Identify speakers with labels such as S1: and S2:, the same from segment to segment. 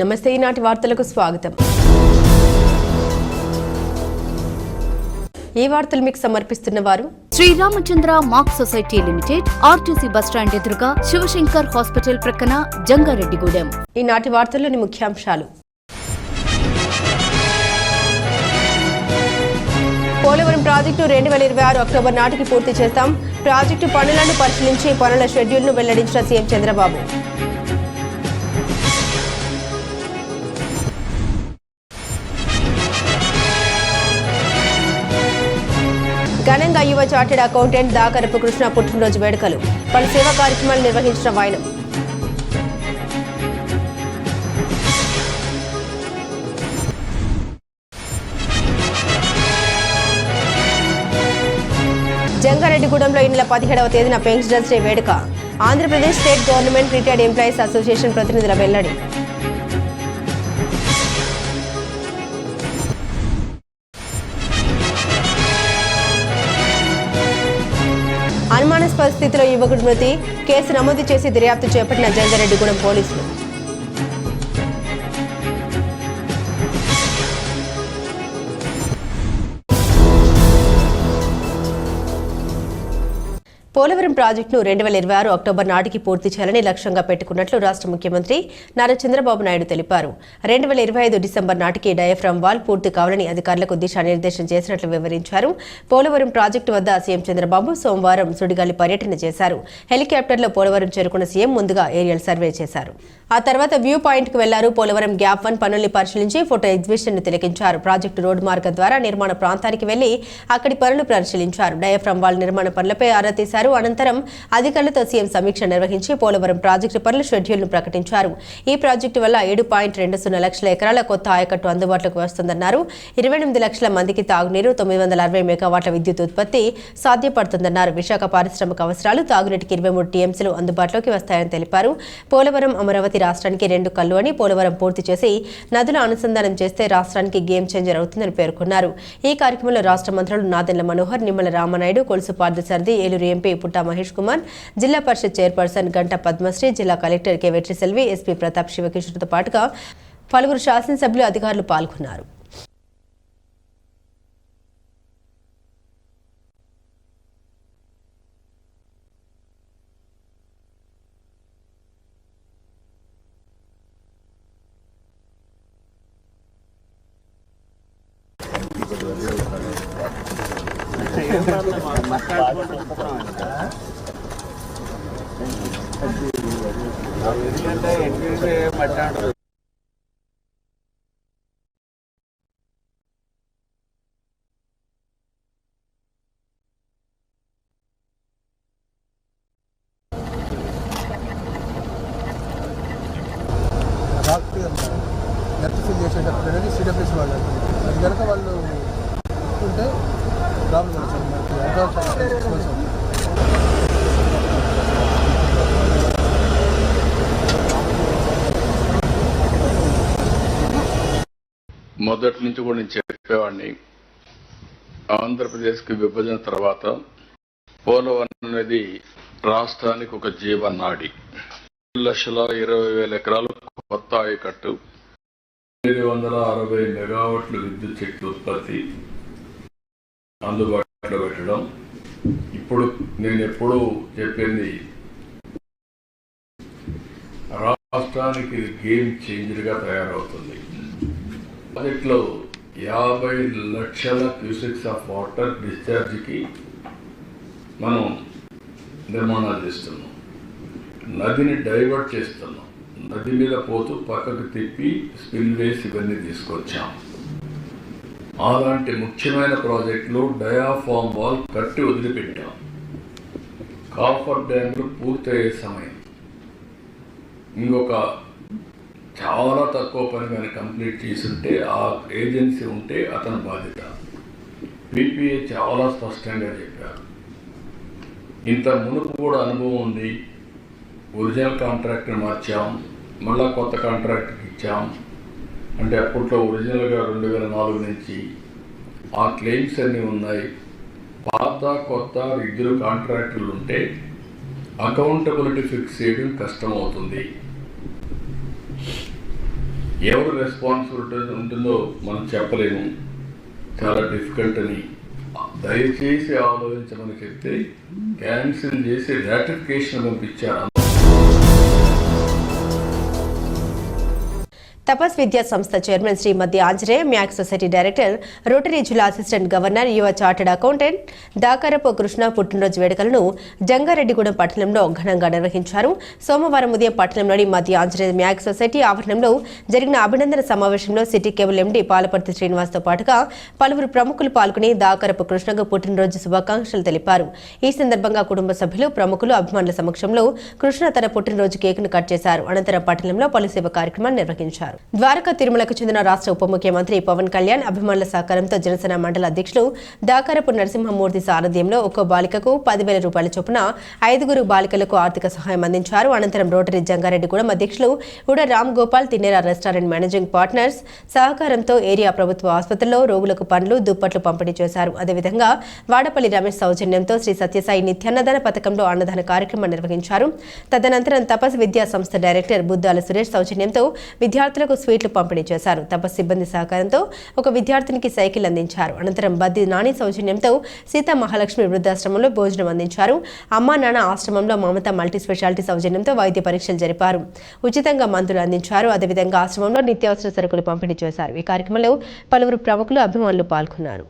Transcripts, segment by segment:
S1: నమస్తే ఈనాటి వార్తలకు స్వాగతం. ఈ వార్తలు మీకు సమర్పిస్తున్న వారు
S2: Sriramachandra mark society limited, RTC bus stand ఎదురుగా, శివశంకర్ హాస్పిటల్ ప్రక్కన, జంగారెడ్డిగూడెం.
S1: ఈనాటి వార్తల్లోని ముఖ్యాంశాలు. పోలవరం ప్రాజెక్టు 2026 అక్టోబర్ నాటికి పూర్తి చేస్తాం. ప్రాజెక్టు పనులను పరిశీలించి పనుల షెడ్యూల్ను వెల్లడించిన సీఎం చంద్రబాబు. ఘనంగా యువ చార్టెడ్ అకౌంటెంట్ దాకరపు కృష్ణ పుట్టినరోజు వేడుకలు, పలు సేవా కార్యక్రమాలు నిర్వహించిన వైనం. జంగారెడ్డిగూడెంలో ఈ నెల 17వ తేదీన పెన్షనర్స్ డే వేడుక. Andhra Pradesh state government retired employees association ప్రతినిధుల వెల్లడి. అనుమానాస్పద స్థితిలో యువకుడి మృతి, కేసు నమోదు చేసి దర్యాప్తు చేపట్టిన జంగారెడ్డిగూడెం పోలీసులు. పోలవరం ప్రాజెక్టును 2026 అక్టోబర్ నాటికి పూర్తి చేయాలని లక్ష్యంగా పెట్టుకున్నట్లు రాష్ట్ర ముఖ్యమంత్రి నారా చంద్రబాబు నాయుడు తెలిపారు. 2025 డిసెంబర్ నాటికి డయాఫ్రామ్ వాల్ పూర్తి కావాలని అధికారులకు దిశానిర్దేశం చేసినట్లు వివరించారు. పోలవరం ప్రాజెక్టు వద్ద సీఎం చంద్రబాబు సోమవారం సుడిగాలి పర్యటన చేశారు. హెలికాప్టర్లో పోలవరం చేరుకున్న సీఎం ముందుగా ఏరియల్ సర్వే చేశారు. ఆ తర్వాత వ్యూ పాయింట్ కు వెళ్లారు. పోలవరం గ్యాప్ 1 పనుల్ని పరిశీలించి ఫోటో ఎగ్జిబిషన్ ను తిలకించారు. ప్రాజెక్టు రోడ్డు మార్గం ద్వారా నిర్మాణ ప్రాంతానికి వెళ్లి అక్కడి పనులు పరిశీలించారు. డయాఫ్రామ్ వాల్ నిర్మాణ పనులపై ఆరా తీశారు. అనంతరం అధికారులతో సీఎం సమీక్ష నిర్వహించి పోలవరం ప్రాజెక్టు పనుల షెడ్యూల్ ను ప్రకటించారు. ఈ ప్రాజెక్టు వల్ల 7.20 లక్షల ఎకరాల కొత్త ఆయకట్టు అందుబాటులోకి వస్తుందన్నారు. 28 లక్షల మందికి తాగునీరు, 960 మెగావాట్ల విద్యుత్ ఉత్పత్తి సాధ్యపడుతుందన్నారు. విశాఖ పారిశ్రామిక అవసరాలు, తాగునీటికి 23 టీఎంసీలు అందుబాటులోకి వస్తాయని తెలిపారు. పోలవరం అమరావతి రాష్ట్రానికి 2 కళ్ళు అని, పోలవరం పూర్తి చేసి నదుల అనుసంధానం చేస్తే రాష్ట్రానికి గేమ్ చేంజర్ అవుతుందని పేర్కొన్నారు. ఈ కార్యక్రమంలో రాష్ట్ర మంత్రులు నాదెండ్ల మనోహర్, నిమ్మల రామనాయుడు, కొలుసు పార్థసారథి, ఏలూరు ఎంపీ పుట్టా మహేష్ కుమార్, జిల్లా పరిషత్ చైర్పర్సన్ గంట పద్మశ్రీ, జిల్లా collector K Vetriselvi, SP Pratap శివకిషోర్తో పాటుగా పలువురు శాసనసభ్యులు, అధికారులు పాల్గొన్నారు.
S3: ఫిల్ చేసేటప్పుడు అనేది సిడబ్ల్యూసీ వాళ్ళు అది కనుక వాళ్ళు ఉంటే ప్రాబ్లం వచ్చింది.
S4: మొదటి నుంచి కూడా నేను చెప్పేవాడిని, ఆంధ్రప్రదేశ్కి విభజన తర్వాత పోలవరం అనేది రాష్ట్రానికి ఒక జీవనాడి. 2,20,000 ఎకరాలు కొత్త ఆయకట్టు, 760 మెగావాట్ల విద్యుత్ శక్తి ఉత్పత్తి అందుబాటులో పెట్టడం. ఇప్పుడు నేను ఎప్పుడూ చెప్పింది, రాష్ట్రానికి గేమ్ చేంజర్గా తయారవుతుంది. ప్రాజెక్టులో 50 లక్షల క్యూసెక్స్ ఆఫ్ వాటర్ డిశ్చార్జ్కి మనం నిర్మాణాలు చేస్తున్నాం. నదిని డైవర్ట్ చేస్తున్నాం. నది మీద పోతూ పక్కకు తిప్పి స్పిల్ వేసి ఇవన్నీ తీసుకొచ్చాం. అలాంటి ముఖ్యమైన ప్రాజెక్టులు డయాఫ్రామ్ వాల్ కట్టి వదిలిపెట్టాం. కాఫర్ డ్యామ్లు పూర్తయ్యే సమయం, ఇంకొక చాలా తక్కువ పని కానీ కంప్లీట్ చేసుంటే ఆ ఏజెన్సీ ఉంటే అతని బాధ్యత. పీపీఏ చాలా స్పష్టంగా చెప్పారు. ఇంత మునుపు కూడా అనుభవం ఉంది. ఒరిజినల్ కాంట్రాక్ట్ని మార్చాం, మళ్ళా కొత్త కాంట్రాక్ట్కి ఇచ్చాం. అంటే అప్పట్లో ఒరిజినల్గా 2004 నుంచి ఆ క్లెయిమ్స్ అన్నీ ఉన్నాయి. పాత కొత్త ఇద్దరు కాంట్రాక్టులు ఉంటే అకౌంటబిలిటీ ఫిక్స్ చేయడం కష్టమవుతుంది. ఎవరు రెస్పాన్సిబిలిటీ ఉంటుందో మనం చెప్పలేము, చాలా డిఫికల్ట్ అని దయచేసి ఆలోచించమని చెప్తే క్యాన్సిల్ చేసి రాటిఫికేషన్ పంపించారు.
S1: తపస్ విద్యా సంస్థ chairman Srimathi Anjaneya, Mac society director, Rotary జిల్లా అసిస్టెంట్ గవర్నర్, యువ చార్టెడ్ అకౌంటెంట్ దాకరపు కృష్ణ పుట్టినరోజు వేడుకలను జంగారెడ్డిగూడెం పట్టణంలో ఘనంగా నిర్వహించారు. సోమవారం ఉదయం పట్టణంలోని మధ్య ఆంజనేయ మ్యాక్ సొసైటీ ఆవరణంలో జరిగిన అభినందన సమావేశంలో సిటీ కేబుల్ ఎండీ పాలపర్తి శ్రీనివాస్తో పాటుగా పలువురు ప్రముఖులు పాల్గొని దాకరపు కృష్ణకు పుట్టినరోజు శుభాకాంక్షలు తెలిపారు. ఈ సందర్భంగా కుటుంబ సభ్యులు, ప్రముఖులు, అభిమానుల సమక్షంలో కృష్ణ తన పుట్టినరోజు కేకును కట్ చేశారు. అనంతరం పట్టణంలో పలు సేవ కార్యక్రమాలు నిర్వహించారు. ద్వారకా తిరుమలకు చెందిన రాష్ట్ర ఉప ముఖ్యమంత్రి పవన్ కళ్యాణ్ అభిమానుల సహకారంతో జనసేన మండల అధ్యక్షులు దాకరపు నరసింహమూర్తి సారథ్యంలో ఒక్కో బాలికకు 10,000 రూపాయల చొప్పున 5 బాలికలకు ఆర్థిక సహాయం అందించారు. అనంతరం రోటరీ జంగారెడ్డిగూడెం అధ్యక్షులు Uda Ram Gopal, Tinnera restaurant managing partners సహకారంతో ఏరియా ప్రభుత్వ ఆసుపత్రుల్లో రోగులకు పండ్లు, దుప్పట్లు పంపిణీ చేశారు. అదేవిధంగా వాడపల్లి రమేష్ సౌజన్యంతో శ్రీ సత్యసాయి నిత్యాన్నదాన పథకంలో అన్నదాన కార్యక్రమం నిర్వహించారు. తదనంతరం తపస్ విద్యా సంస్థ డైరెక్టర్ బుద్దాల సురేష్ సౌజన్యంతో విద్యార్థులకు స్వీట్లు పంపిణీ చేశారు. తపస్ సిబ్బంది సహకారంతో ఒక విద్యార్థినికి సైకిల్ అందించారు. అనంతరం బద్ది నాని సౌజన్యంతో సీతా మహాలక్ష్మి వృద్ధాశ్రమంలో భోజనం అందించారు. అమ్మా నాన్న ఆశ్రమంలో మమత మల్టీ స్పెషాలిటీ సౌజన్యంతో వైద్య పరీక్షలు జరిపారు. ఉచితంగా మందులు అందించారు. అదేవిధంగా ఆశ్రమంలో నిత్యావసర సరుకులు పంపిణీ చేశారు. ఈ కార్యక్రమంలో పలువురు ప్రముఖులు, అభిమానులు పాల్గొన్నారు.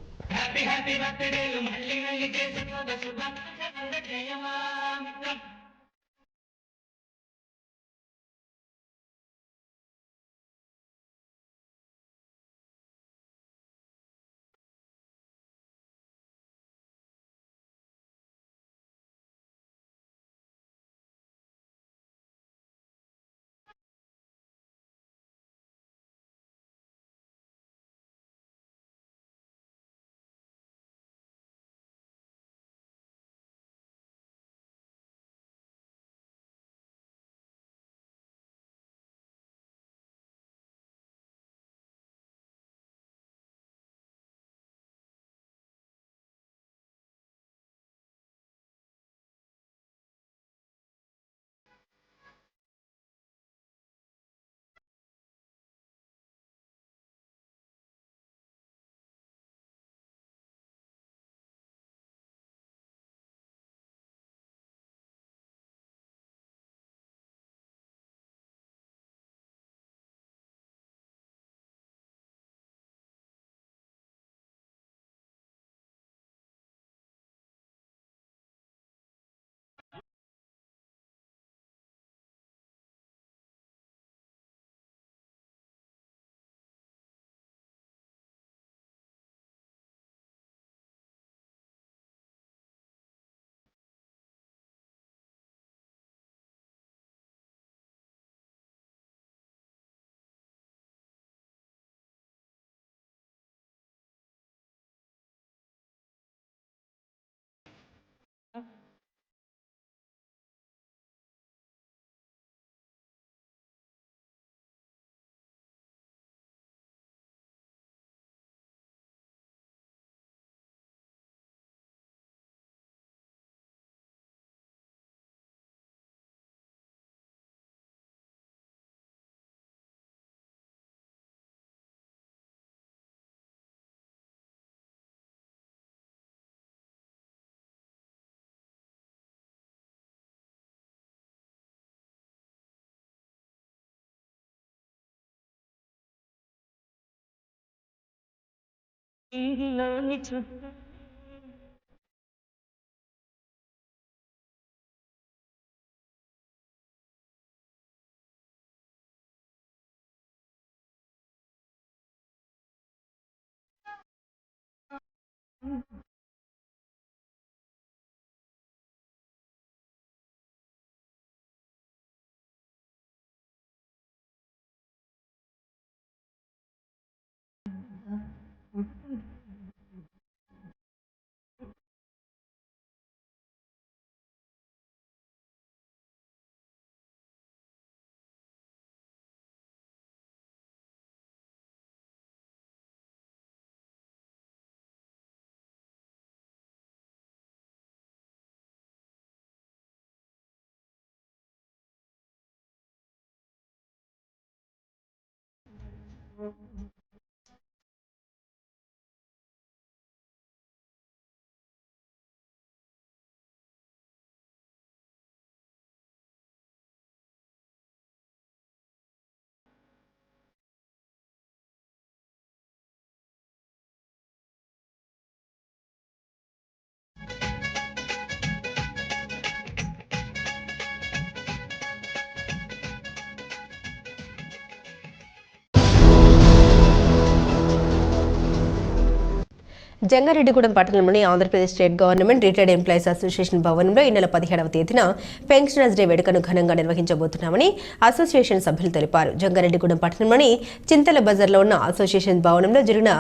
S1: జంగారెడ్డిగూడెం పట్టణంలోని Andhra Pradesh state government retired employees association భవనంలో ఈ నెల 17వ తేదీన పెన్షనర్స్ డే వేడుకను ఘనంగా నిర్వహించబోతున్నామని అసోసియేషన్ సభ్యులు తెలిపారు. జంగారెడ్డిగూడెం పట్టణంలోని చింతల బజార్లో ఉన్న అసోసియేషన్ భవనంలో జరిగిన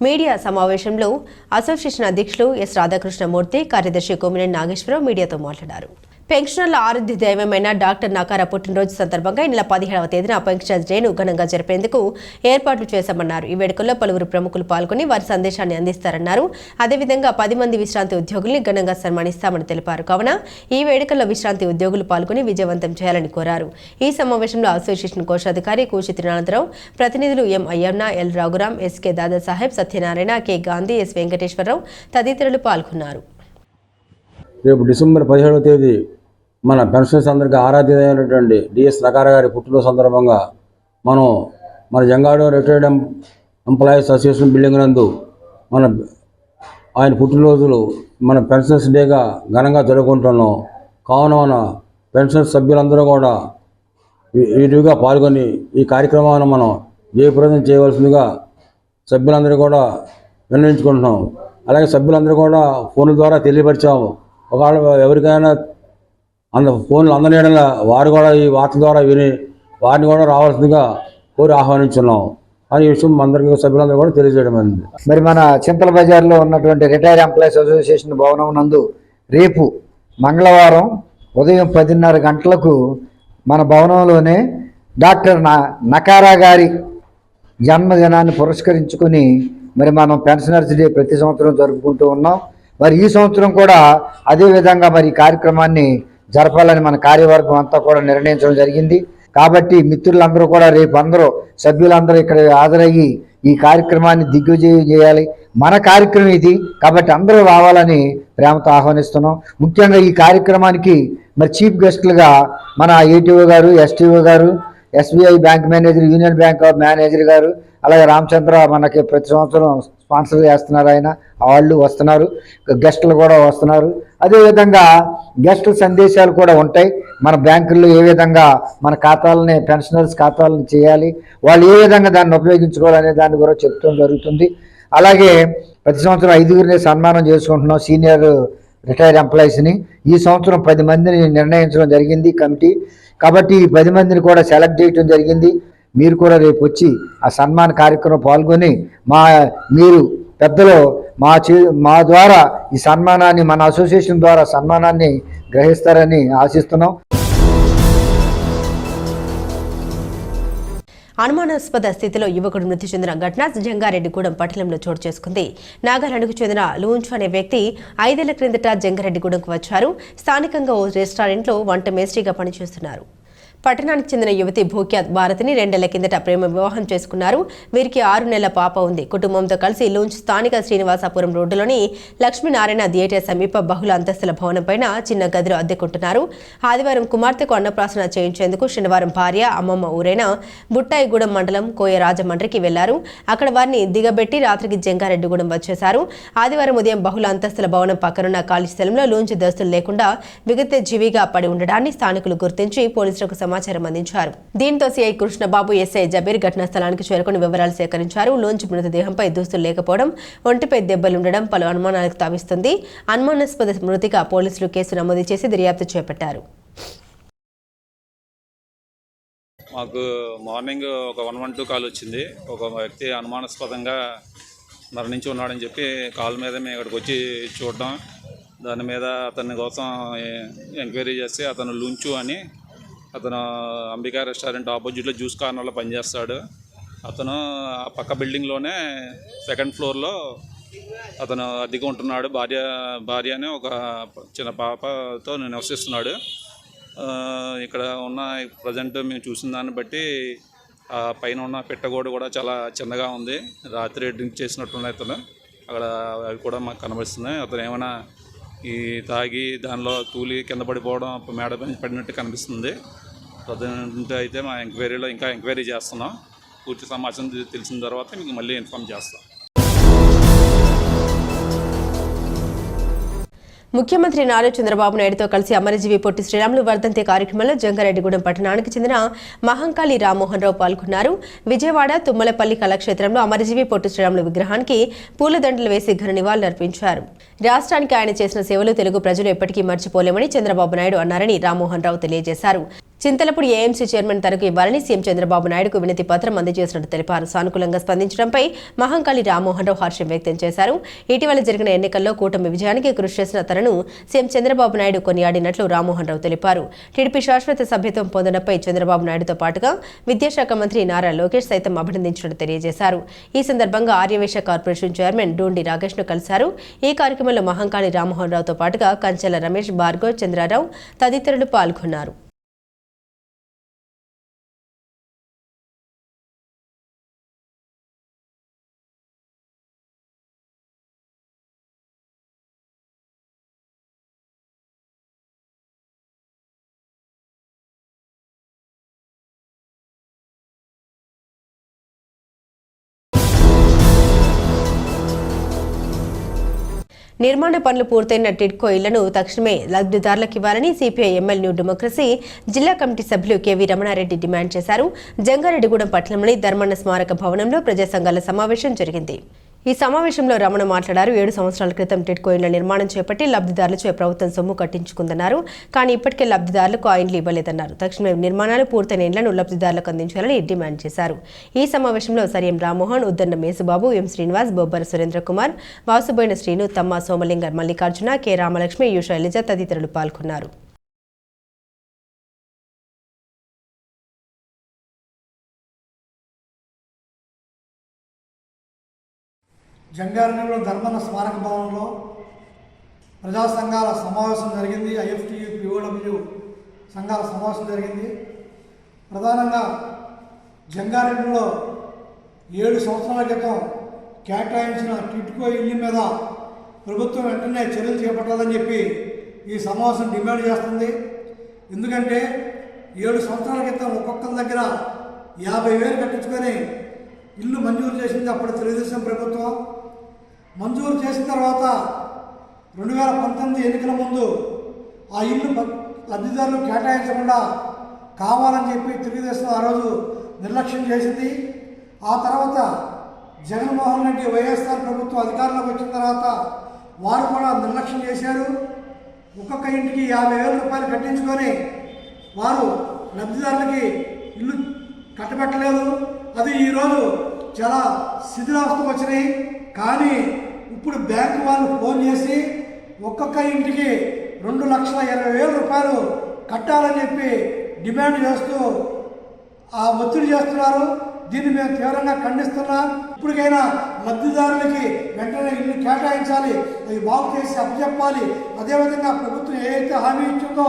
S1: మీడియా సమావేశంలో అసోసియేషన్ అధ్యక్షులు ఎస్ రాధాకృష్ణమూర్తి, కార్యదర్శి కోమినేని నాగేశ్వరరావు మీడియాతో మాట్లాడారు. పెన్షనర్ల ఆరాధ్య దైవమైన డాక్టర్ నకారా పుట్టినరోజు సందర్భంగా ఈ నెల 17వ తేదీన పెన్షనర్స్ డేను ఘనంగా జరిపేందుకు ఏర్పాట్లు చేశామన్నారు. ఈ వేడుకల్లో పలువురు ప్రముఖులు పాల్గొని వారి సందేశాన్ని అందిస్తారన్నారు. అదేవిధంగా 10 మంది విశ్రాంతి ఉద్యోగుల్ని ఘనంగా సన్మానిస్తామని తెలిపారు. కావున ఈ వేడుకల్లో విశ్రాంతి ఉద్యోగులు పాల్గొని విజయవంతం చేయాలని కోరారు. ఈ సమావేశంలో అసోసియేషన్ కోశాధికారి కూచి త్రినాథరావు, ప్రతినిధులు M Ayyanna, L Raghuram, SK Dadasaheb, Satyanarayana, K Gandhi, S Venkateswararao తదితరులు పాల్గొన్నారు.
S5: రేపు డిసెంబర్ 17వ తేదీ మన పెన్షనర్స్ అందరికీ ఆరాధ్యమైనటువంటి డిఎస్ నకారా గారి పుట్టినరోజు సందర్భంగా మన జంగాడు రిటైర్డ్ ఎంప్లాయీస్ అసోసియేషన్ బిల్డింగ్ నందు ఆయన పుట్టినరోజులు మన పెన్షనర్స్ డేగా ఘనంగా జరుపుకుంటున్నాం. కావున మన పెన్షనర్స్ సభ్యులందరూ కూడా విరివిగా పాల్గొని ఈ కార్యక్రమాన్ని మనం జయప్రదం చేయవలసిందిగా సభ్యులందరూ కూడా నిర్ణయించుకుంటున్నాం. అలాగే సభ్యులందరూ కూడా ఫోన్ల ద్వారా తెలియపరిచాము. ఒకవేళ ఎవరికైనా ఫోన్లు అందనేయడంలో వారు కూడా ఈ వార్త ద్వారా విని వారిని కూడా రావాల్సిందిగా కోరి ఆహ్వానించున్నాం అని ఈ విషయం అందరికీ సభ్యులందరూ కూడా తెలియజేయడం అయింది.
S6: మరి మన చింతల బజార్లో ఉన్నటువంటి రిటైర్డ్ ఎంప్లాయీస్ అసోసియేషన్ భవనం నందు రేపు మంగళవారం ఉదయం 10:30 గంటలకు మన భవనంలోనే డాక్టర్ నకారా గారి జన్మదినాన్ని పురస్కరించుకుని మరి మనం పెన్షనర్స్ డే ప్రతి సంవత్సరం జరుపుకుంటూ ఉన్నాం. మరి ఈ సంవత్సరం కూడా అదేవిధంగా మరి ఈ కార్యక్రమాన్ని జరపాలని మన కార్యవర్గం అంతా కూడా నిర్ణయించడం జరిగింది. కాబట్టి మిత్రులందరూ కూడా రేపు అందరూ సభ్యులందరూ ఇక్కడ హాజరయ్యి ఈ కార్యక్రమాన్ని దిగ్విజయం చేయాలి. మన కార్యక్రమం ఇది కాబట్టి అందరూ రావాలని ప్రేమతో ఆహ్వానిస్తున్నాం. ముఖ్యంగా ఈ కార్యక్రమానికి మరి చీఫ్ గెస్టులుగా మన ఏటీఓ గారు, ఎస్టీఓ గారు, SBI bank manager, union bank of manager గారు, అలాగే రామచంద్ర మనకి ప్రతి సంవత్సరం స్పాన్సర్ చేస్తున్నారు. ఆయన వాళ్ళు వస్తున్నారు, గెస్టులు కూడా వస్తున్నారు. అదేవిధంగా గెస్టుల సందేశాలు కూడా ఉంటాయి. మన బ్యాంకుల్లో ఏ విధంగా మన ఖాతాలని పెన్షనర్స్ ఖాతాలను చేయాలి, వాళ్ళు ఏ విధంగా దాన్ని ఉపయోగించుకోవాలనే దాన్ని కూడా చెప్తూ జరుగుతుంది. అలాగే ప్రతి సంవత్సరం 5గురిని సన్మానం చేసుకుంటున్నాం సీనియర్ రిటైర్డ్ ఎంప్లాయీస్ని. ఈ సంవత్సరం 10 మందిని నిర్ణయించడం జరిగింది కమిటీ. కాబట్టి ఈ 10 మందిని కూడా సెలెక్ట్ చేయడం జరిగింది. మీరు కూడా రేపు వచ్చి ఆ సన్మాన కార్యక్రమం పాల్గొని మీరు పెద్దలు మా ద్వారా ఈ సన్మానాన్ని, మన అసోసియేషన్ ద్వారా సన్మానాన్ని గ్రహిస్తారని ఆశిస్తున్నాం.
S1: అనుమానాస్పద స్థితిలో యువకుడు మృతి చెందిన ఘటన జంగారెడ్డిగూడెం పట్టణంలో చోటు చేసుకుంది. నాగాలాండ్కు చెందిన లూంచ్ అనే వ్యక్తి 5 ఏళ్ల క్రిందట జంగారెడ్డిగూడెంకు వచ్చారు. స్థానికంగా ఓ రెస్టారెంట్లో వంట మేస్త్రీగా పనిచేస్తున్నారు. పట్టణానికి చెందిన యువతి భూక్యాత్ భారతిని 2 ఏళ్ల కిందట ప్రేమ వివాహం చేసుకున్నారు. వీరికి 6 నెలల పాప ఉంది. కుటుంబంతో కలిసి లూంచ్ స్థానిక శ్రీనివాసపురం రోడ్డులోని లక్ష్మీనారాయణ థియేటర్ సమీప బహుళ అంతస్తుల భవనం పైన చిన్న గదిలో అద్దెకుంటున్నారు. ఆదివారం కుమార్తెకు అన్నప్రాసన చేయించేందుకు శనివారం భార్య, అమ్మమ్మ ఊరైన బుట్టాయిగూడెం మండలం కోయరాజమండ్రికి వెళ్లారు. అక్కడ వారిని దిగబెట్టి రాత్రికి జంగారెడ్డిగూడెం వచ్చేశారు. ఆదివారం ఉదయం బహుళ అంతస్తుల భవనం పక్కనున్న ఖాళీ స్థలంలో లూంచ్ దస్తులు లేకుండా విగత జీవిగా పడి ఉండడాన్ని స్థానికులు గుర్తించి పోలీసులకు సమాచారం అందించారు. దీంతో సిఐ కృష్ణబాబు, ఎస్ఐ జబీర్ ఘటనా స్థలానికి చేరుకుని వివరాలు సేకరించారు. లూంచ్ మృతదేహంపై దుస్తులు లేకపోవడం, ఒంటిపై దెబ్బలుండడం పలు అనుమానాలకు తావిస్తుంది. అనుమానాస్పద మృతిగా పోలీసులు కేసు నమోదు చేసి దర్యాప్తు చేపట్టారు.
S7: మాకు మార్నింగ్ ఒక 112 కాల్ వచ్చింది. ఒక వ్యక్తి అనుమానాస్పదంగా మరణించి ఉన్నాడని చెప్పి కాల్ మీద మేము ఇక్కడికి వచ్చి చూడడం, దాని మీద అతని కోసం ఎంక్వైరీ చేస్తే అతను లుంచు అని, అతను అంబికా రెస్టారెంట్ ఆపోజిట్లో జ్యూస్ కార్నర్లో పనిచేస్తాడు. అతను ఆ పక్క బిల్డింగ్లోనే 2nd ఫ్లోర్లో అతను అద్దెకు ఉంటున్నాడు. భార్య అనే ఒక చిన్న పాపతో నివసిస్తున్నాడు. ఇక్కడ ఉన్న ప్రజెంట్ మేము చూసిన దాన్ని బట్టి ఆ పైన ఉన్న పెట్టగోడ కూడా చాలా చిన్నగా ఉంది. రాత్రి డ్రింక్ చేసినట్టున్న అతను అక్కడ అవి కూడా మాకు కనిపిస్తున్నాయి. అతను ఏమైనా ఈ తాగి దానిలో తూలి కింద పడిపోవడం మేడ పడినట్టు కనిపిస్తుంది. ప్రజెంట్ అయితే మా ఎంక్వైరీలో ఇంకా ఎంక్వైరీ చేస్తున్నాం. పూర్తి సమాచారం తెలిసిన తర్వాత మీకు మళ్ళీ ఇన్ఫామ్ చేస్తాం.
S1: ముఖ్యమంత్రి నారా చంద్రబాబు నాయుడుతో కలిసి అమరజీవి పొట్టి శ్రీరాములు వర్ధంతి కార్యక్రమంలో జంగారెడ్డిగూడెం పట్టణానికి చెందిన మహంకాళి రామ్మోహన్ రావు పాల్గొన్నారు. విజయవాడ తుమ్మలపల్లి కళాక్షేత్రంలో అమరజీవి పొట్టి శ్రీరాములు విగ్రహానికి పూలదండలు వేసి ఘన నివాళులర్పించారు. రాష్ట్రానికి ఆయన చేసిన సేవలు తెలుగు ప్రజలు ఎప్పటికీ మర్చిపోలేమని చంద్రబాబు నాయుడు అన్నారని రామ్మోహన్ రావు తెలియజేశారు. చింతలపూడి ఏఎంసీ చైర్మన్ తనకు ఇవ్వాలని సీఎం చంద్రబాబు నాయుడుకు వినతి పత్రం అందజేసినట్టు తెలిపారు. సానుకూలంగా స్పందించడంపై మహంకాళి రామ్మోహన్ రావు హర్షం వ్యక్తం చేశారు. ఇటీవల జరిగిన ఎన్నికల్లో కూటమి విజయానికి కృషి చేసిన తనను సీఎం చంద్రబాబు నాయుడు కొనియాడినట్లు రామ్మోహన్ రావు తెలిపారు. టీడీపీ శాశ్వత సభ్యత్వం పొందడంపై చంద్రబాబు నాయుడుతో పాటుగా విద్యాశాఖ మంత్రి నారా లోకేష్ సైతం అభినందించినట్టు తెలియజేశారు. ఈ సందర్భంగా ఆర్యవేశ కార్పొరేషన్ చైర్మన్ డూండి రాకేష్ ను కలిశారు. ఈ కార్యక్రమంలో మహంకాళి రామ్మోహన్ రావుతో పాటుగా కంచెల రమేష్, భార్గవ్, చంద్రారావు తదితరులు పాల్గొన్నారు. నిర్మాణ పనులు పూర్తయిన టిడ్కో ఇళ్లను తక్షణమే లబ్ధిదారులకు ఇవ్వాలని సిపిఐ ఎంఎల్ న్యూ డెమోక్రసీ జిల్లా కమిటీ సభ్యులు కెవి రమణారెడ్డి డిమాండ్ చేశారు. జంగారెడ్డిగూడెం పట్టణంలోని ధర్మన్న స్మారక భవనంలో ప్రజా సంఘాల సమావేశం జరిగింది. ఈ సమావేశంలో రమణ మాట్లాడారు. 7 సంవత్సరాల క్రితం టిడ్కో ఇళ్ల నిర్మాణం చేపట్టి లబ్ధిదారులచే ప్రభుత్వం సొమ్ము కట్టించుకుందన్నారు. కానీ ఇప్పటికే లబ్ధిదారులకు ఆ ఇండ్లు ఇవ్వలేదన్నారు. తక్షణమే నిర్మాణాలు పూర్తయిన ఇళ్లను లబ్ధిదారులకు అందించాలని డిమాండ్ చేశారు. ఈ సమావేశంలో సరియం రామ్మోహన్, ఉద్దన్న మేసుబాబు, ఎం శ్రీనివాస్, బొబ్బర సురేంద్ర కుమార్, వాసుబోయిన శ్రీను, తమ్మ సోమలింగర్, మల్లికార్జున, కె రామలక్ష్మి, యు శైలజ తదితరులు పాల్గొన్నారు.
S8: జంగారెడ్డిగూడెంలో ధర్మన్న స్మారక భవనంలో ప్రజా సంఘాల సమావేశం జరిగింది. ఐఎఫ్టియు, పిఓడబ్ల్యూ సంఘాల సమావేశం జరిగింది. ప్రధానంగా జంగారెడ్డిలో 7 సంవత్సరాల క్రితం కేటాయించిన టిడ్కో ఇల్లు మీద ప్రభుత్వం వెంటనే చర్యలు చేపట్టాలని చెప్పి ఈ సమావేశం డిమాండ్ చేస్తుంది. ఎందుకంటే 7 సంవత్సరాల క్రితం ఒక్కొక్కరి దగ్గర 50,000 కట్టించుకొని ఇల్లు మంజూరు చేసింది అప్పుడు తెలుగుదేశం ప్రభుత్వం. మంజూరు చేసిన తర్వాత 2019 ఎన్నికల ముందు ఆ ఇల్లు లబ్ధిదారులు కేటాయించకుండా కావాలని చెప్పి తెలుగుదేశం ఆ రోజు నిర్లక్ష్యం చేసింది. ఆ తర్వాత జగన్మోహన్ రెడ్డి వైఎస్ఆర్ ప్రభుత్వం అధికారంలోకి వచ్చిన తర్వాత వారు కూడా నిర్లక్ష్యం చేశారు. ఒక్కొక్క ఇంటికి 50,000 రూపాయలు కట్టించుకొని వారు లబ్ధిదారులకి ఇల్లు కట్టబెట్టలేదు. అది ఈరోజు చాలా శిథిలావస్థకు వచ్చినాయి. కానీ ఇప్పుడు బ్యాంకు వాళ్ళు ఫోన్ చేసి ఒక్కొక్క ఇంటికి 2,20,000 రూపాయలు కట్టాలని చెప్పి డిమాండ్ చేస్తూ ఆ ఒత్తిడి చేస్తున్నారు. దీన్ని మేము తీవ్రంగా ఖండిస్తున్నాం. ఇప్పటికైనా లబ్ధిదారులకి వెంటనే ఇల్లు కేటాయించాలి, అవి బాగు చేసి అప్పచెప్పాలి. అదేవిధంగా ప్రభుత్వం ఏదైతే హామీ ఇచ్చిందో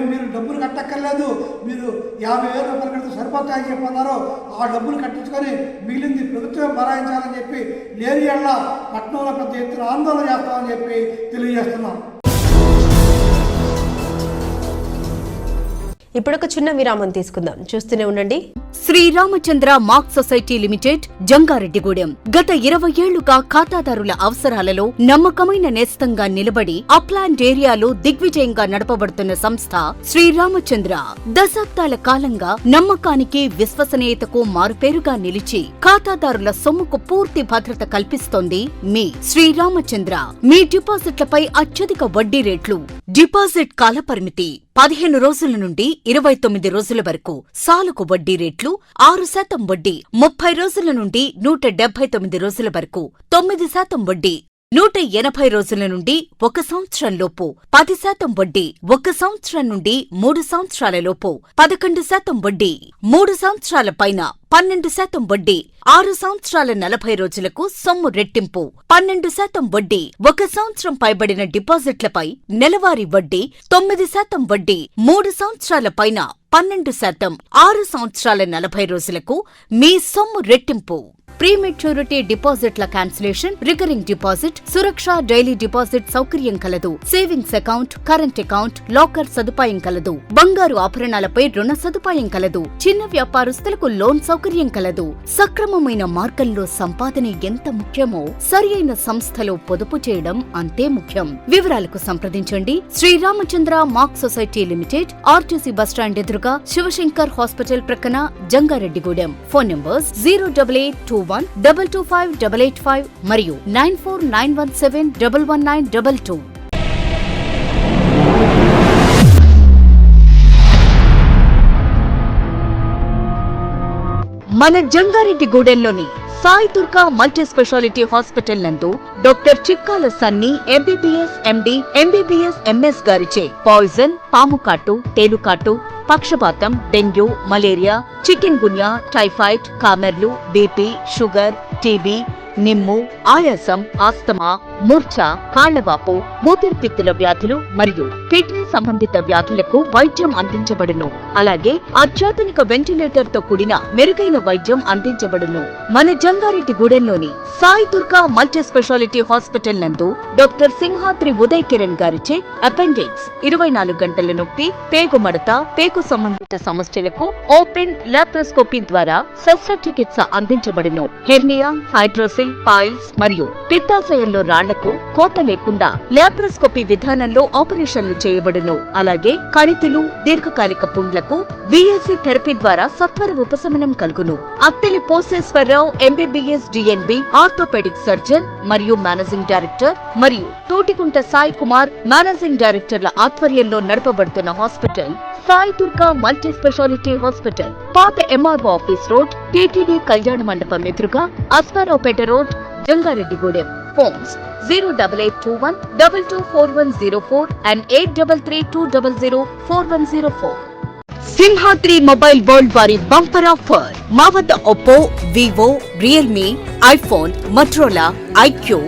S8: మీరు డబ్బులు కట్టక్కర్లేదు, మీరు 50,000 రూపాయలు కడితే సరిపోతాయని చెప్పన్నారో ఆ డబ్బులు కట్టించుకొని మిగిలింది ప్రభుత్వం భరాయించాలని చెప్పి లేని ఏళ్ళ పట్టణంలో పెద్ద ఎత్తున ఆందోళన చేస్తామని చెప్పి తెలియజేస్తున్నాం.
S1: ఇప్పుడొక చిన్న విరామం తీసుకుందాం. చూస్తూనే ఉండండి.
S2: Sriramachandra mark society limited, Jangareddygudem. గత 20 ఏళ్లుగా ఖాతాదారుల అవసరాలలో నమ్మకమైన నేస్తంగా నిలబడి అప్లాండ్ ఏరియాలో దిగ్విజయంగా నడపబడుతున్న సంస్థ శ్రీరామచంద్ర. దశాబ్దాల కాలంగా నమ్మకానికి, విశ్వసనీయతకు మారుపేరుగా నిలిచి ఖాతాదారుల సొమ్ముకు పూర్తి భద్రత కల్పిస్తోంది మీ శ్రీరామచంద్ర. మీ డిపాజిట్లపై అత్యధిక వడ్డీ రేట్లు, డిపాజిట్ కాలపరిమితి 15 రోజుల నుండి 29 రోజుల వరకు, సాలుకు వడ్డీ రేట్లు 6% వడ్డీ, 30 రోజుల నుండి 179 రోజుల వరకు 9% వడ్డీ, 180 రోజుల నుండి 1 సంవత్సరం లోపు 10% వడ్డీ, 1 సంవత్సరం నుండి 3 సంవత్సరాల లోపు 11% వడ్డీ, 3 సంవత్సరాల పైన 12% వడ్డీ, 6 సంవత్సరాల 40 రోజులకు సొమ్ము రెట్టింపు 12% వడ్డీ 1 సంవత్సరం పైబడిన డిపాజిట్లపై నెలవారీ వడ్డీ 9% వడ్డీ 3 సంవత్సరాల పైన 12% 6 సంవత్సరాల 40 రోజులకు మీ సొమ్ము రెట్టింపు. ప్రీమెచ్యూరిటీ డిపాజిట్ల క్యాన్సిలేషన్, రికరింగ్ డిపాజిట్, సురక్ష డైలీ డిపాజిట్ సౌకర్యం కలదు. Savings account, current account, locker సదుపాయం కలదు. బంగారు ఆభరణాలపై రుణ సదుపాయం కలదు. చిన్న వ్యాపారస్తులకు లోన్ సౌకర్యం కలదు. సక్రమమైన మార్గంలో సంపాదన ఎంత ముఖ్యమో సరియైన సంస్థలో పొదుపు చేయడం అంతే ముఖ్యం. వివరాలకు సంప్రదించండి. Sriramachandra mark society limited, RTC bus stand ఎదురుగా, శివశంకర్ హాస్పిటల్ ప్రక్కన, జంగారెడ్డిగూడెం. ఫోన్ నంబర్స్ 08821225885 మరియు 9491711922. మన జంగారెడ్డిగూడెంలోని Sai Durga multi speciality hospital నందు doctor Chikkala Sunny MBBS MD, MBBS MS గారిచే పాయిజన్, పాముకాటు, తేలుకాటు, పక్షపాతం, dengue, malaria, chikungunya, typhoid, కామెర్లు, బీపీ, షుగర్, టీబీ, నిమ్ము, ఆయాసం, ఆస్తమా, మూర్ఛ, కాళ్లవాపు, మూత్రపిత్తుల వ్యాధులు మరియు కిడ్నీ సంబంధిత వ్యాధులకు వైద్యం అందించబడును. అలాగే అత్యాధునిక వెంటిలేటర్ తో కూడిన మెరుగైన వైద్యం అందించబడును. మన జంగారెడ్డిగూడెంలోని Sai Durga multi speciality hospital నందు డాక్టర్ సింహాద్రి ఉదయ్ కిరణ్ గారిచే అపెండిక్స్, 24 గంటల నొప్పి, పేగు మడత, పేగు సంబంధిత సమస్యలకు ఓపెన్ లాప్రోస్కోపీ ద్వారా శస్త్రచికిత్స అందించబడును. హెర్నియా, హైడ్రోసిల్, పాయిల్స్ మరియు పిత్తాశయంలో రాళ్లకు కోత లేకుండా లాప్రోస్కోపీ విధానంలో ఆపరేషన్లు చేయబడును. అలాగే కణితులు, దీర్ఘకాలిక పుండ్లకు విఎస్సి థెరపీ ద్వారా సత్వర ఉపశమనం కలుగును. Attili Poseswararao MBBS DNB, orthopaedic surgeon మరియు మేనేజింగ్ డైరెక్టర్, మరియు తోటికుంట సాయి కుమార్ మేనేజింగ్ డైరెక్టర్ల ఆధ్వర్యంలో నడపబడుతున్న hospital Sai Durga multi speciality hospital, పాత MRO office road, TTD Kalyana Mandapam ఎదురుగా, Aswaraopeta road, Jangareddygudem. Phones 08821224104 and 8332004104. Simhadri mobile world వారి బంపర్ ఆఫర్. మా వద్ద Oppo, Vivo, Realme, iPhone, Motorola, iQOO,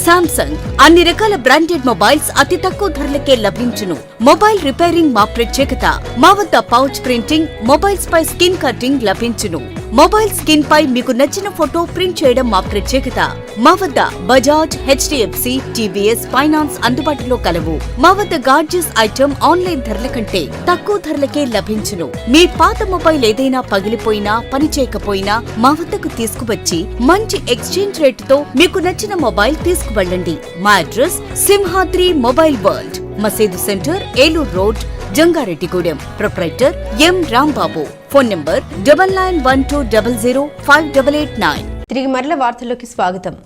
S2: Samsung అన్ని రకాల బ్రాండెడ్ మొబైల్స్ అతి తక్కువ ధరలకే లభించును. మొబైల్ రిపేరింగ్ మా ప్రత్యేకత. మా వద్ద పౌచ్ ప్రింటింగ్, మొబైల్స్ పై స్కిన్ కటింగ్ లభించును. మొబైల్ స్కిన్ పై మీకు నచ్చిన ఫోటో ప్రింట్ చేయడం మా ప్రత్యేకత. మా వద్ద బజాజ్, హెచ్డిఎఫ్సి, టీవీఎస్ ఫైనాన్స్ అందుబాటులో కలవు. మా వద్ద గాడ్జెస్ ఐటమ్ ఆన్లైన్ ధరల కంటే తక్కువ ధరలకే లభించును. మీ పాత మొబైల్ ఏదైనా పగిలిపోయినా, పనిచేయకపోయినా మా వద్దకు తీసుకువచ్చి మంచి ఎక్స్చేంజ్ రేటుతో మీకు నచ్చిన మొబైల్ తీసుకువెళ్ళండి. మా అడ్రస్ సింహాద్రి మొబైల్ వరల్డ్, మసీదు centre, Eluru road, Jangareddygudem. Proprietor ఎం రాంబాబు. Phone number 9912005889.
S1: తిరిగి మరల వార్తల్లోకి స్వాగతం.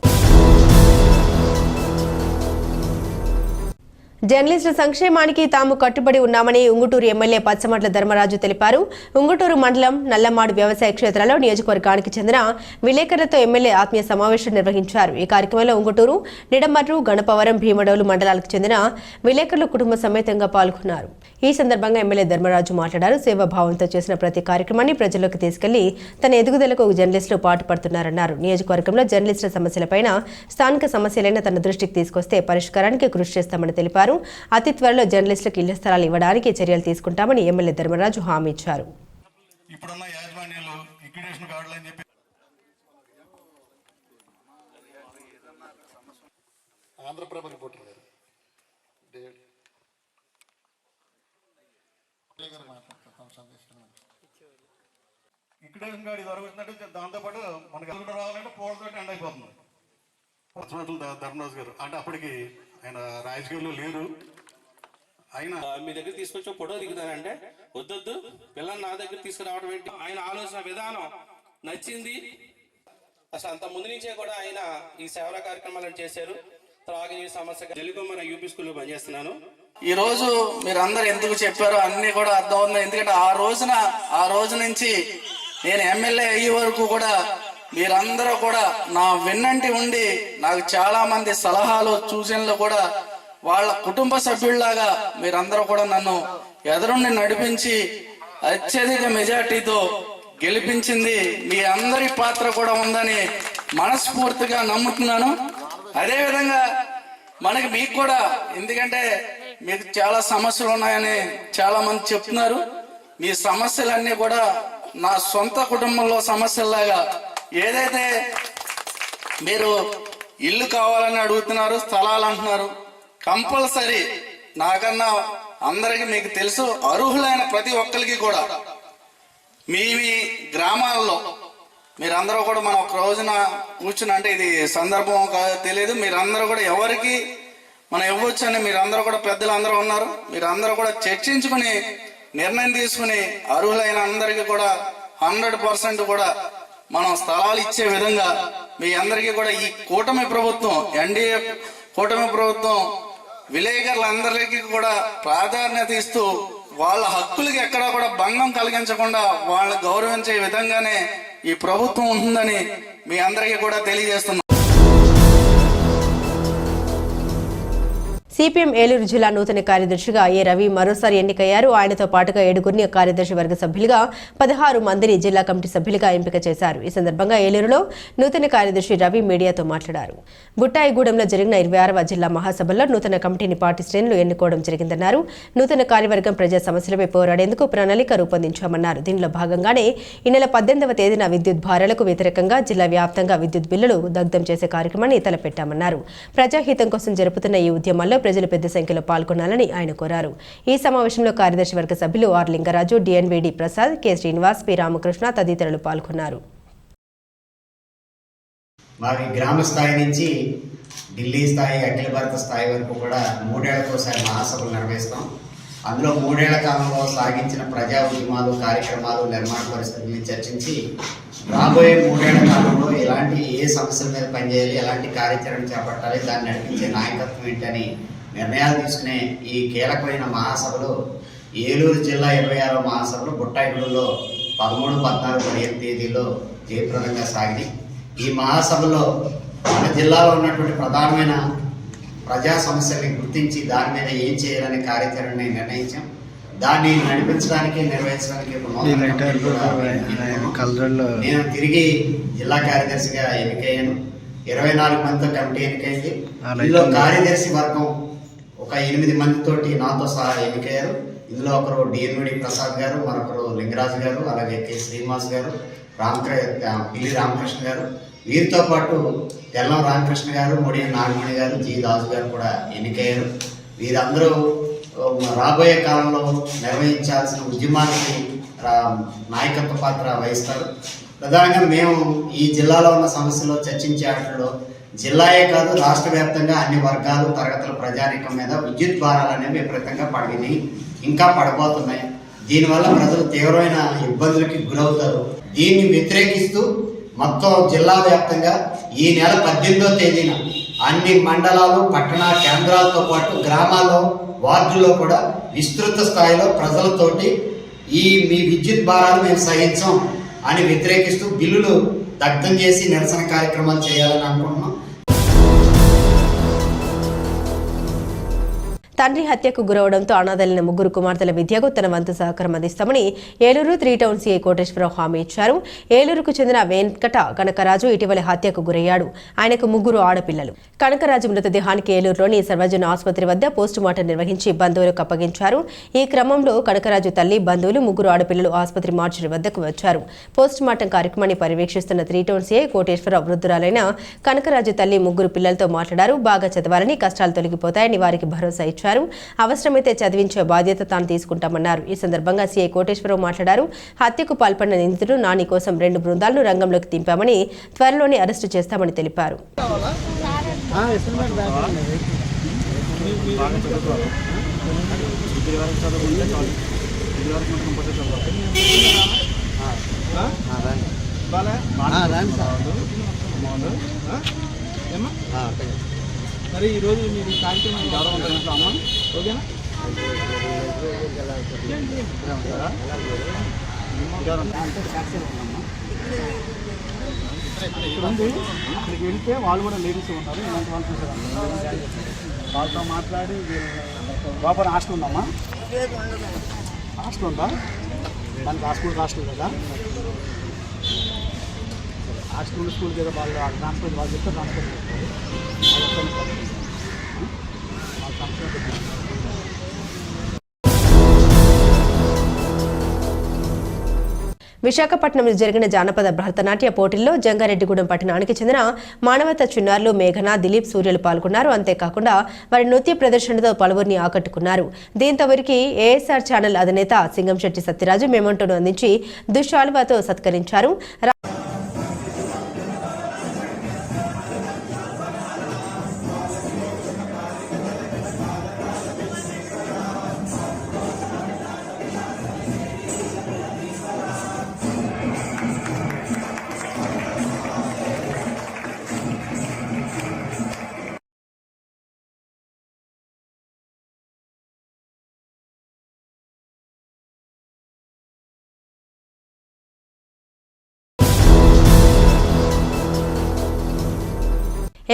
S1: జర్నలిస్టుల సంక్షేమానికి తాము కట్టుబడి ఉన్నామని ఉంగుటూరు ఎమ్మెల్యే పచ్చమట్ల ధర్మరాజు తెలిపారు. ఉంగుటూరు మండలం నల్లమాడు వ్యవసాయ క్షేత్రంలో నియోజకవర్గానికి చెందిన విలేకరులతో ఎమ్మెల్యే ఆత్మీయ సమావేశం నిర్వహించారు. ఈ కార్యక్రమంలో ఉంగుటూరు, నిడమర్రు, గణపవరం, భీమడోలు మండలాలకు చెందిన విలేకరులు కుటుంబ సమేతంగా పాల్గొన్నారు. ఈ సందర్భంగా ఎమ్మెల్యే ధర్మరాజు మాట్లాడారు. సేవాభావంతో చేసిన ప్రతి కార్యక్రమాన్ని ప్రజల్లోకి తీసుకెళ్లి తన ఎదుగుదలకు జర్నలిస్టులు పాటుపడుతున్నారన్నారు. నియోజకవర్గంలో జర్నలిస్టుల సమస్యలపైన స్థానిక సమస్యలైన తన దృష్టికి తీసుకొస్తే పరిష్కారానికి కృషి చేస్తామని తెలిపారు. అతి త్వరలో జర్నలిస్టులకు ఇళ్ల స్థలాలు ఇవ్వడానికి చర్యలు తీసుకుంటామని ఎమ్మెల్యే ధర్మరాజు హామీ ఇచ్చారు.
S9: దాంతోపాటు మనకి రావాలంటే పోలతో ఎండ్ అయిపోతుంది. ధర్మరాజు గారు అంటే అప్పటికి ఆయన రాజకీయాల్లో లేరు. ఆయన
S10: మీ దగ్గర తీసుకొచ్చి ఫోటో దిగుతానంటే వద్దొద్దు, పిల్లల్ని నా దగ్గర తీసుకురావడం ఏంటి? ఆయన ఆలోచన విధానం నచ్చింది. అసలు అంత ముందు నుంచే కూడా ఆయన ఈ సేవల కార్యక్రమాలను చేశారు. త్రాగునీరు సమస్య తెలుగు మన యూపీ స్కూల్లో పనిచేస్తున్నాను.
S11: ఈ రోజు మీరు అందరు ఎందుకు చెప్పారో అన్ని కూడా అర్థం అవుతుంది. ఎందుకంటే ఆ రోజు నుంచి నేను ఎమ్మెల్యే అయ్యే వరకు కూడా మీరందరూ కూడా నా వెన్నంటి ఉండి నాకు చాలా మంది సలహాలు, సూచనలు కూడా వాళ్ళ కుటుంబ సభ్యుల్లాగా మీరందరూ కూడా నన్ను ఎదురుండి నడిపించి అత్యధిక మెజార్టీతో గెలిపించింది మీ అందరి పాత్ర కూడా ఉందని మనస్ఫూర్తిగా నమ్ముతున్నాను. అదేవిధంగా మీకు కూడా, ఎందుకంటే మీకు చాలా సమస్యలు ఉన్నాయని చాలా మంది చెప్తున్నారు. మీ సమస్యలన్నీ కూడా నా సొంత కుటుంబంలో సమస్యల్లాగా, ఏదైతే మీరు ఇల్లు కావాలని అడుగుతున్నారు, స్థలాలు అంటున్నారు, కంపల్సరీ నాకన్నా అందరికీ మీకు తెలుసు, అర్హులైన ప్రతి ఒక్కరికి కూడా మీ గ్రామాల్లో మీరందరూ కూడా మనం ఒక రోజున కూర్చుని, అంటే ఇది సందర్భం కాదో తెలియదు, మీరందరూ కూడా ఎవరికి మనం ఇవ్వచ్చు అని మీరందరూ కూడా పెద్దలు అందరూ ఉన్నారు. మీరందరూ కూడా చర్చించుకుని నిర్ణయం తీసుకుని అర్హులైన అందరికీ కూడా 100% కూడా మనం స్థలాలు ఇచ్చే విధంగా మీ అందరికీ కూడా ఈ కూటమి ప్రభుత్వం, ఎన్డీఏ కూటమి ప్రభుత్వం విలేకరులందరికీ కూడా ప్రాధాన్యత ఇస్తూ వాళ్ళ హక్కులకి ఎక్కడా కూడా భంగం కలిగించకుండా వాళ్ళని గౌరవించే విధంగానే ఈ ప్రభుత్వం ఉంటుందని మీ అందరికీ కూడా తెలియజేస్తున్నాం.
S1: సిపిఎం ఏలూరు జిల్లా నూతన కార్యదర్శిగా ఏ రవి మరోసారి ఎన్నికయ్యారు. ఆయనతో పాటుగా 7గురిని కార్యదర్శి వర్గ సభ్యులుగా, 16 మందిని జిల్లా కమిటీ సభ్యులుగా ఎంపిక చేశారు. ఈ సందర్భంగా ఏలూరులో నూతన కార్యదర్శి రవి మీడియాతో మాట్లాడారు. బుట్టాయిగూడెంలో జరిగిన 26వ జిల్లా మహాసభల్లో నూతన కమిటీని పార్టీ శ్రేణులు ఎన్నుకోవడం జరిగిందన్నారు. నూతన కార్యవర్గం ప్రజా సమస్యలపై పోరాడేందుకు ప్రణాళిక రూపొందించామన్నారు. దీనిలో భాగంగానే ఈ నెల 18వ తేదీన విద్యుత్ భారాలకు వ్యతిరేకంగా జిల్లా వ్యాప్తంగా విద్యుత్ బిల్లులు దగ్ధం చేసే కార్యక్రమాన్ని తలపెట్టామన్నారు. ప్రజాహితం కోసం జరుపుతున్న ఈ ఉద్యమాల్లో ప్రజలు పెద్ద సంఖ్యలో పాల్గొనాలని ఆయన కోరారు. ఈ సమావేశంలో కార్యదర్శి వర్గ సభ్యులు R Lingaraju, DNVD Prasad, K Srinivas, P Ramakrishna తదితరులు పాల్గొన్నారు.
S12: మావి గ్రామ స్థాయి నుంచి ఢిల్లీ స్థాయి, అఖిల భారత స్థాయి వరకు కూడా 3 ఏళ్లకోసారి మహాసభలు నిర్వహిస్తాం. అందులో 3 ఏళ్ల కాలంలో సాగించిన ప్రజా ఉద్యమాలు, కార్యక్రమాలు, నిర్మాణ పరిస్థితుల్ని చర్చించి రాబోయే 3 ఏళ్ల కాలంలో ఎలాంటి ఏ సమస్యల మీద పనిచేయాలి, ఎలాంటి కార్యాచరణ చేపట్టాలి, దాన్ని నడిపించే నాయకత్వం ఏంటని నిర్ణయాలు తీసుకునే ఈ కీలకమైన మహాసభలో ఏలూరు జిల్లా 26వ మహాసభలో బుట్టాయిగూడెంలో 13, 14, 15 తేదీల్లో జయప్రదంగా సాగింది. ఈ మహాసభలో మన జిల్లాలో ఉన్నటువంటి ప్రధానమైన ప్రజా సమస్యల్ని గుర్తించి దాని మీద ఏం చేయాలనే కార్యాచరణని నిర్ణయించాం. దాన్ని నడిపించడానికి, నిర్వహించడానికి నేను తిరిగి జిల్లా కార్యదర్శిగా ఎన్నికయ్యాను. 24 మందితో కమిటీ ఎన్నికైంది. ఇందులో కార్యదర్శి వర్గం ఒక 8 మందితోటి నాతో సహా ఎన్నికయ్యారు. ఇందులో ఒకరు డిఎన్విడి ప్రసాద్ గారు, మరొకరు లింగరాజు గారు, అలాగే కె శ్రీనివాస్ గారు, పిల్లి రామకృష్ణ గారు, వీరితో పాటు తెల్లం రామకృష్ణ గారు, మొడియం నాగమణి గారు, జి దాసు గారు కూడా ఎన్నికయ్యారు. వీరందరూ రాబోయే కాలంలో నిర్వహించాల్సిన ఉద్యమానికి నాయకత్వ పాత్ర వహిస్తారు. ప్రధానంగా మేము ఈ జిల్లాలో ఉన్న సమస్యలు చర్చించే వాటిలో జిల్లాయే కాదు, రాష్ట్ర వ్యాప్తంగా అన్ని వర్గాలు, తరగతుల ప్రజానీకం మీద విద్యుత్ భారాలు అనేవి విపరీతంగా పడినాయి, ఇంకా పడిపోతున్నాయి. దీనివల్ల ప్రజలు తీవ్రమైన ఇబ్బందులకి గురవుతారు. దీన్ని వ్యతిరేకిస్తూ మొత్తం జిల్లా వ్యాప్తంగా ఈ నెల 18వ తేదీన అన్ని మండలాలు, పట్టణ కేంద్రాలతో పాటు గ్రామాల్లో, వార్డుల్లో కూడా విస్తృత స్థాయిలో ప్రజలతోటి మీ విద్యుత్ భారాలు మేము సహించాం అని వ్యతిరేకిస్తూ బిల్లులు దగ్ధం చేసి నిరసన కార్యక్రమాలు చేయాలని అనుకుంటున్నాం.
S1: తండ్రి హత్యకు గురవడంతో అనాథలైన 3 కుమార్తెల విద్యకు తన వంతు సహకారం అందిస్తామని ఏలూరు 3 టౌన్ సీఐ కోటేశ్వరరావు హామీ ఇచ్చారు. ఏలూరుకు చెందిన వెంకట కనకరాజు ఇటీవల హత్యకు గురయ్యాడు. ఆయనకు 3 ఆడపిల్లలు. కనకరాజు మృతదేహానికి ఏలూరులోని సర్వజన ఆసుపత్రి వద్ద పోస్టుమార్టం నిర్వహించి బంధువులకు అప్పగించారు. ఈ క్రమంలో కనకరాజు తల్లి, బంధువులు, 3 ఆడపిల్లలు ఆసుపత్రి మార్చురీ వద్దకు వచ్చారు. పోస్టుమార్టం కార్యక్రమాన్ని పర్యవేక్షిస్తున్న 3 టౌన్ సీఐ కోటేశ్వరరావు వృద్ధురాలైన కనకరాజు తల్లి 3 పిల్లలతో మాట్లాడారు. బాగా చదవాలని, కష్టాలు తొలగిపోతాయని వారికి భరోసా ఇచ్చారు. అవసరమైతే చదివించే బాధ్యత తాను తీసుకుంటామన్నారు. ఈ సందర్భంగా సీఐ కోటేశ్వరరావు మాట్లాడారు. హత్యకు పాల్పడిన నిందితుడు నాని కోసం 2 బృందాలను రంగంలోకి దింపామని, త్వరలోనే అరెస్టు చేస్తామని తెలిపారు.
S13: మరి ఈరోజు మీరు కార్యక్రమం అమ్మ ఓకేనా? ఇక్కడికి వెళ్తే వాళ్ళు కూడా లేడీస్ ఉన్నారు, ఇలాంటి వాళ్ళు చూసారు. వాళ్ళతో మాట్లాడి బాబా హాస్టల్ ఉందమ్మా, హాస్టల్ ఉందా? దానికి హాస్టల్ కదా. ఆ స్కూల్కి ఏదో వాళ్ళు ట్రాన్స్పోర్ట్ వాళ్ళు చెప్తే ట్రాన్స్పోర్ట్ చేస్తారు. వాళ్ళ సంస్థ
S1: విశాఖపట్నంలో జరిగిన జానపద భరతనాట్య పోటీల్లో జంగారెడ్డిగూడెం పట్టణానికి చెందిన మానవత చిన్నారులు మేఘన, దిలీప్, సూర్యులు పాల్గొన్నారు. అంతేకాకుండా వారి నృత్య ప్రదర్శనతో పలువురిని ఆకట్టుకున్నారు. దీంతో వీరికి ఏఎస్ఆర్ ఛానల్ అధినేత సింగంశెట్టి సత్యరాజు మెమంటోను అందించి దుశ్శాలువాతో సత్కరించారు.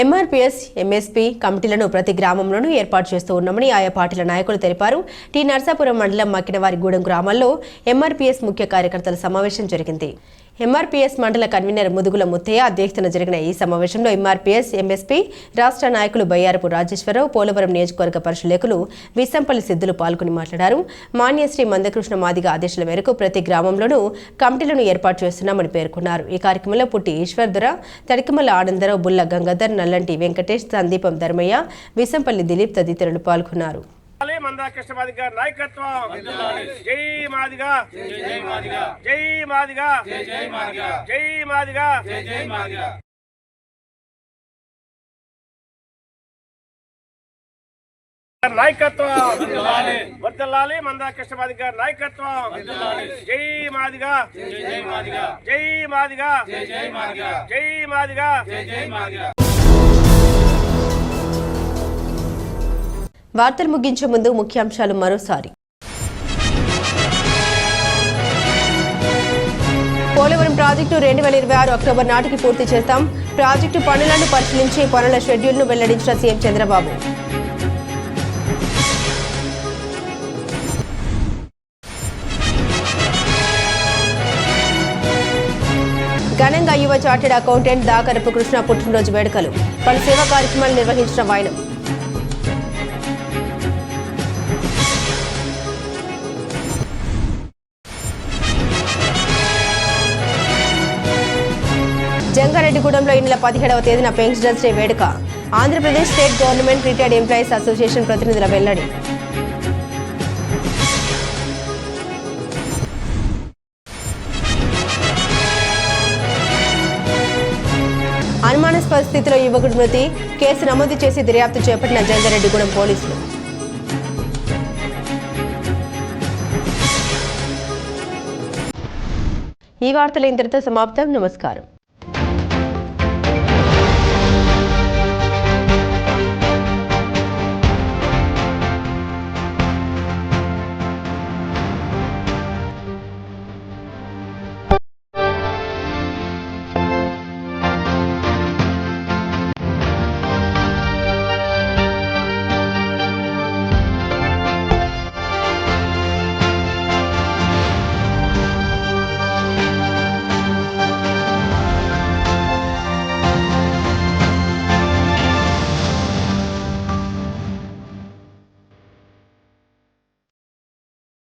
S1: ఎంఆర్పీఎస్, ఎంఎస్పీ కమిటీలను ప్రతి గ్రామంలోనూ ఏర్పాటు చేస్తూ ఉన్నామని ఆయా పార్టీల నాయకులు తెలిపారు. టి నర్సాపురం మండలం మక్కినవారిగూడెం గ్రామాల్లో ఎంఆర్పీఎస్ ముఖ్య కార్యకర్తల సమావేశం జరిగింది. ఎంఆర్పీఎస్ మండల కన్వీనర్ ముదుగుల ముత్తయ్య అధ్యక్షతన జరిగిన ఈ సమావేశంలో ఎంఆర్పీఎస్, ఎంఎస్పీ రాష్ట్ర నాయకులు బయ్యారపు రాజేశ్వరరావు, పోలవరం నియోజకవర్గ పరిశీలకులు విసంపల్లి సిద్ధులు పాల్గొని మాట్లాడారు. మాన్యశ్రీ మందకృష్ణ మాదిగ ఆదేశాల మేరకు ప్రతి గ్రామంలోనూ కమిటీలను ఏర్పాటు చేస్తున్నామని పేర్కొన్నారు. ఈ కార్యక్రమంలో పుట్టి ఈశ్వర్ధర, తడికమల ఆనందరావు, బుల్ల గంగాధర్, నల్లంటి వెంకటేష్, సందీపం ధర్మయ్య, విసంపల్లి దిలీప్ తదితరులు పాల్గొన్నారు.
S14: మందాకృష్ణ మాదిగ నాయకత్వం, జై మాదిగ, జై మాదిగ, జై మాదిగ, జై మాదిగ, జై మాదిగ, జై మాదిగ. నాయకత్వం వర్దల్లాలి, మందాకృష్ణ మాదిగ నాయకత్వం, జై మాదిగ, జై మాదిగ, జై మాదిగ, జై మాదిగ, జై మాదిగ, జై మాదిగ.
S1: వార్తలు ముగించే ముందు ముఖ్యాంశాలు మరోసారి. పోలవరం ప్రాజెక్టు 2026 అక్టోబర్ నాటికి పూర్తి చేస్తాం. ప్రాజెక్టు పనులను పరిశీలించి పనుల షెడ్యూల్ను వెల్లడించిన సీఎం చంద్రబాబు. ఘనంగా యువ చార్టెడ్ అకౌంటెంట్ దాకరపు కృష్ణ పుట్టినరోజు వేడుకలు. పలు సేవా కార్యక్రమాలు నిర్వహించిన వైనం. జంగారెడ్డిగూడెంలో ఈ నెల 17వ తేదీన పెన్షనర్స్ డే వేడుక. Andhra Pradesh state government retired employees association ప్రతినిధుల వెల్లడి. అనుమానాస్పద స్థితిలో యువకుడి మృతి. కేసు నమోదు చేసి దర్యాప్తు చేపట్టిన జంగారెడ్డిగూడెం పోలీసులు. ఈ వార్తలు ఇంతటితో సమాప్తం. నమస్కారం.